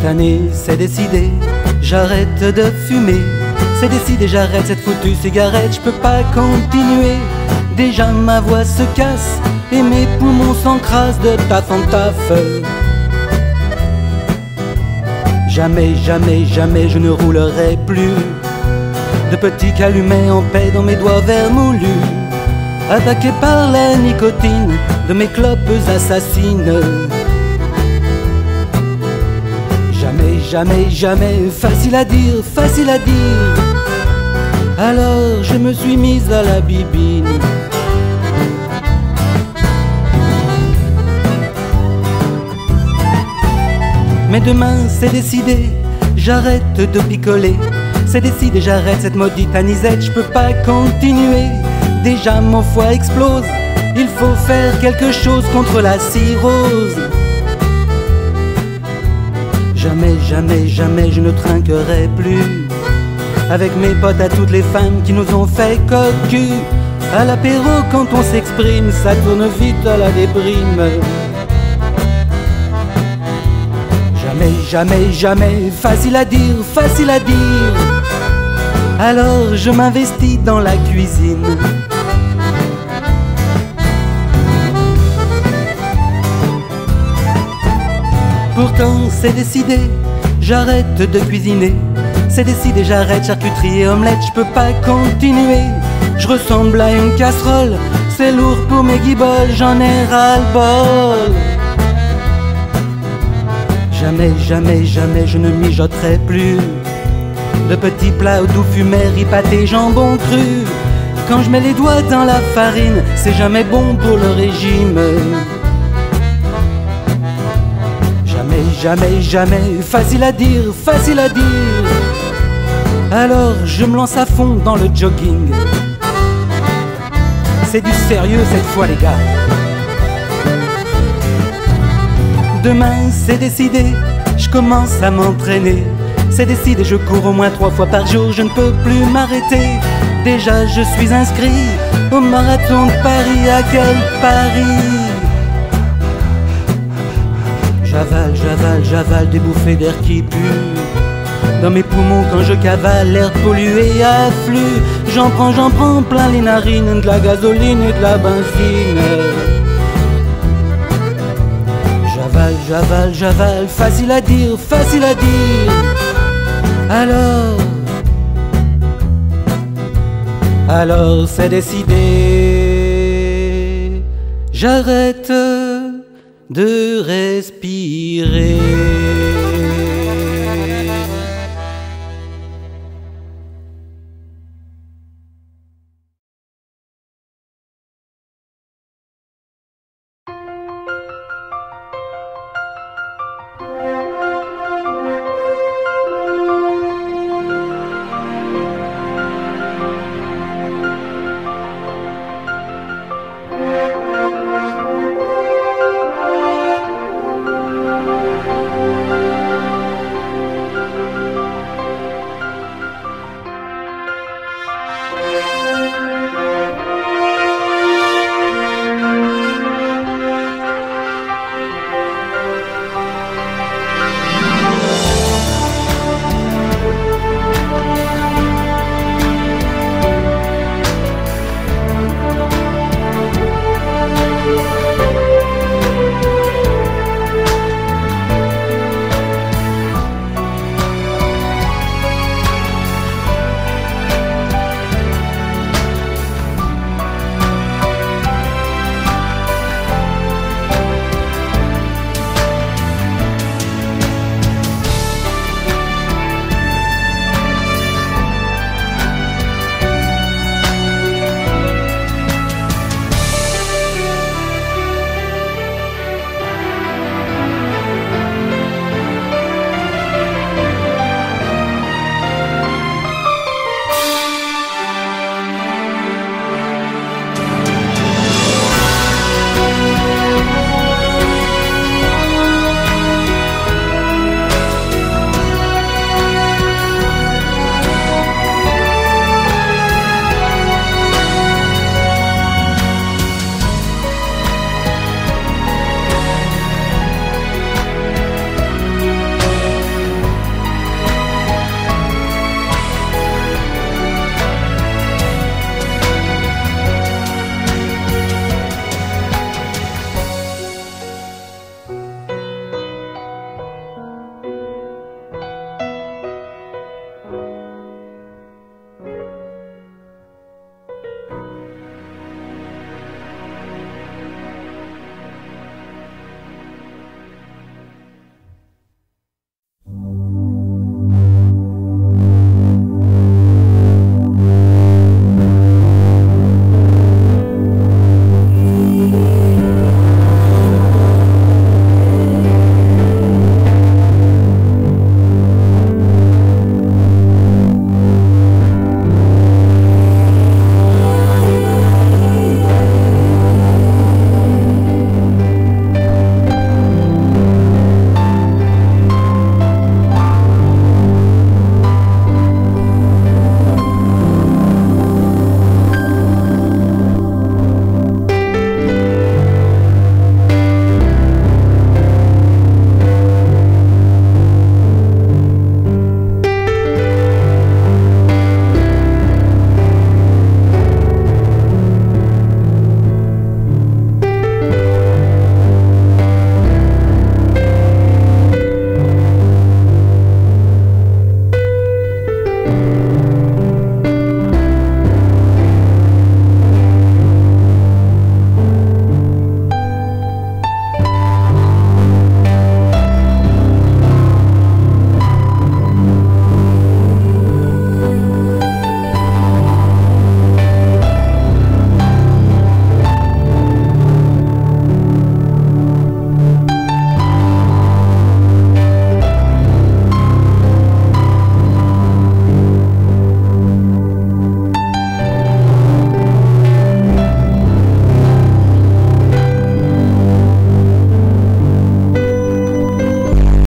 année, c'est décidé, j'arrête de fumer. C'est décidé, j'arrête cette foutue cigarette, je peux pas continuer. Déjà ma voix se casse et mes poumons s'encrassent de taf en taf. Jamais, jamais, jamais je ne roulerai plus de petits calumets en paix dans mes doigts vermoulus, attaqué par la nicotine de mes clopes assassines. Jamais, jamais, jamais, facile à dire, facile à dire. Alors je me suis mise à la bibine. Mais demain c'est décidé, j'arrête de picoler. C'est décidé, j'arrête cette maudite anisette, je peux pas continuer. Déjà mon foie explose, il faut faire quelque chose contre la cirrhose. Jamais, jamais, jamais je ne trinquerai plus avec mes potes à toutes les femmes qui nous ont fait cocu. À l'apéro quand on s'exprime, ça tourne vite à la déprime. Jamais, jamais, jamais, facile à dire, facile à dire. Alors je m'investis dans la cuisine. Pourtant c'est décidé, j'arrête de cuisiner. C'est décidé, j'arrête charcuterie et omelette, je peux pas continuer. Je ressemble à une casserole, c'est lourd pour mes guiboles, j'en ai ras-le-bol. Jamais, jamais, jamais je ne mijoterai plus de petits plats au doux fumet, riz pâté, jambon cru. Quand je mets les doigts dans la farine, c'est jamais bon pour le régime. Jamais, jamais, jamais, facile à dire, facile à dire. Alors je me lance à fond dans le jogging. C'est du sérieux cette fois les gars. Demain c'est décidé, je commence à m'entraîner. C'est décidé, je cours au moins 3 fois par jour, je ne peux plus m'arrêter. Déjà je suis inscrit au marathon de Paris, à quel pari! J'avale, j'avale, j'avale des bouffées d'air qui puent dans mes poumons quand je cavale, l'air pollué afflue. J'en prends plein les narines, de la gasoline et de la benzine. J'avale, j'avale, j'avale, facile à dire, facile à dire. Alors c'est décidé, j'arrête de respirer.